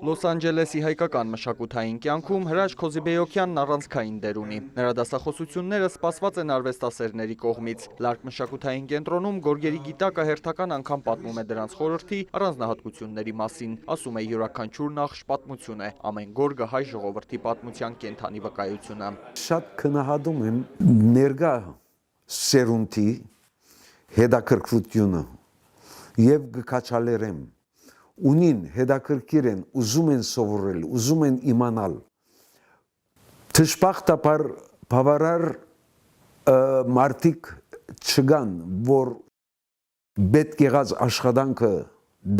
Լոս Անջելեսի հայկական մշակութային կյանքում Հրաչ Քոզիբեյոքյանն առանցքային դեր ունի։ Նրա դասախոսությունները սպասված են արվեստասերների կողմից։ Լարկ մշակութային կենտրոնում գորգերի գիտակը հերթական անգամ պատմում է դրանց խորհրդի առանձնահատկությունների մասին։ Ասում է յուրաքանչյուր նախշ պատմություն է, ամեն գորգը հայ ժողովրդի պատմության կենդանի վկայությունը։ Շատ քննադատում եմ ներկա սերունդի հետաքրքրությունը եւ գկաչալերեմ ունին հետաքրքիր են, ուզում են սովորել, ուզում են իմանալ։ Թշպախտաբար բավարար մարդիկ չկան, որ պետք եղած աշխատանքը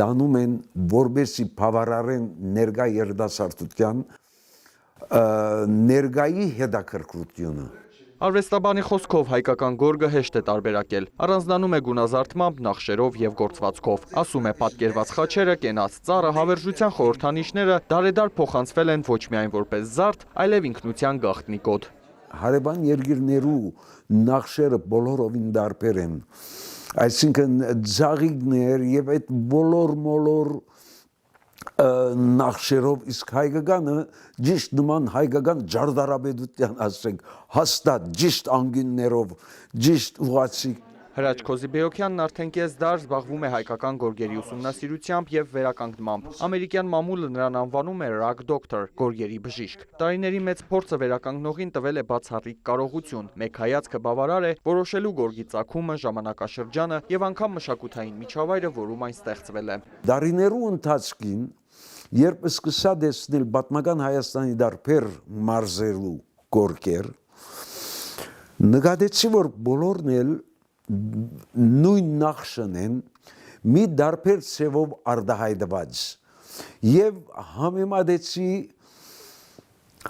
դանում են, որպեսզի բավարարեն ներկա երիտասարդության ներկայի հետաքրքրությունը։ Արվեստաբանի խոսքով հայկական գորգը հեշտ է տարբերակել, առանձնանում է գունազարդմամբ, նախշերով և գործվածքով։ Ասում է պատկերված խաչերը, կենաց ծառը, հավերժության խորհրդանիշները դարեդար փոխանցվել են ոչ միայն որպես զարդ, այլև ինքնության գաղտնի կոդ։ Հարևան երկրներու նախշերը բոլորովին տարբեր են, այսինքն ձաղիկներ եւ այդ բոլոր նախշերով, իսկ հայկականը ճիշտ նման հայկական ջարդարաբեդության ասենք հաստատ ճիշտ անգիններով, ճիշտ ուղացի։ Հրաչ Քոզիբեյոքյանն արդեն կես դար զբաղվում է հայկական գորգերի ուսումնասիրությամբ և վերականգնմամբ։ Ամերիկյան մամուլը նրան անվանում է Rock Doctor, գորգերի բժիշկ։ Տարիների մեծ փորձը վերականգնողին տվել է բացառիկ կարողություն։ Մեկ հայացքը բավարար է որոշելու գորգի ծագումը, ժամանակաշրջանը և անգամ մշակութային միջավայրը, որում այն ստեղծվել է։ Դարիներու ընթացքին, երբ սկսա տեսնել պատմական Հայաստանի դարբեր մարզերու գորգեր, նկատեցի, որ բոլորն էլ նույն նախշն են, մի դարբեր ցևով արտահայտված եւ համեմատեցի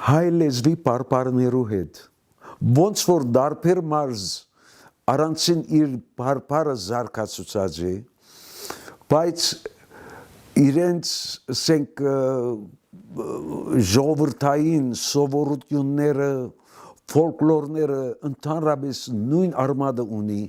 հայ լեզվի բարբարներու հետ, ոնց որ դարբեր մարզ առանցին իր բարբարը զարգացուցած է, բայց իրենց ասենք ժողովրդային սովորությունները, ֆոլկլորները ընդհանրապես նույն արմատը ունի,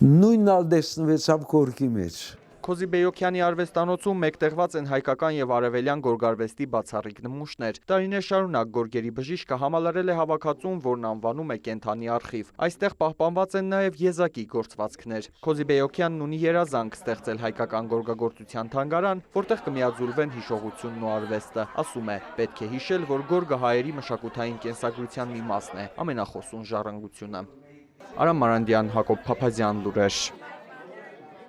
նույնն ալ տեսնվեցավ գորգի մեջ։ Քոզիբեյոքյանի արվեստանոցում մեկտեղված են հայկական և արևելյան գորգարվեստի բացառիկ նմուշներ։ Տարիներ շարունակ գորգերի բժիշկը համալրել է հավաքածուն, որն անվանում է կենդանի արխիվ։ Այստեղ պահպանված են նաև եզակի գործվածքներ։ Քոզիբեյոքյանն ունի երազանք ստեղծել հայկական գորգագործության թանգարան, որտեղ կմիաձուլվեն հիշողությունն ու արվեստը։ Ասում է, պետք է հիշել, որ գորգը հայերի մշակութային կենսագրության մի մասն է, ամենախոսուն ժառանգությունը։ Արամ Մարանդյան, Հակոբ Փափազյան, լուրեր։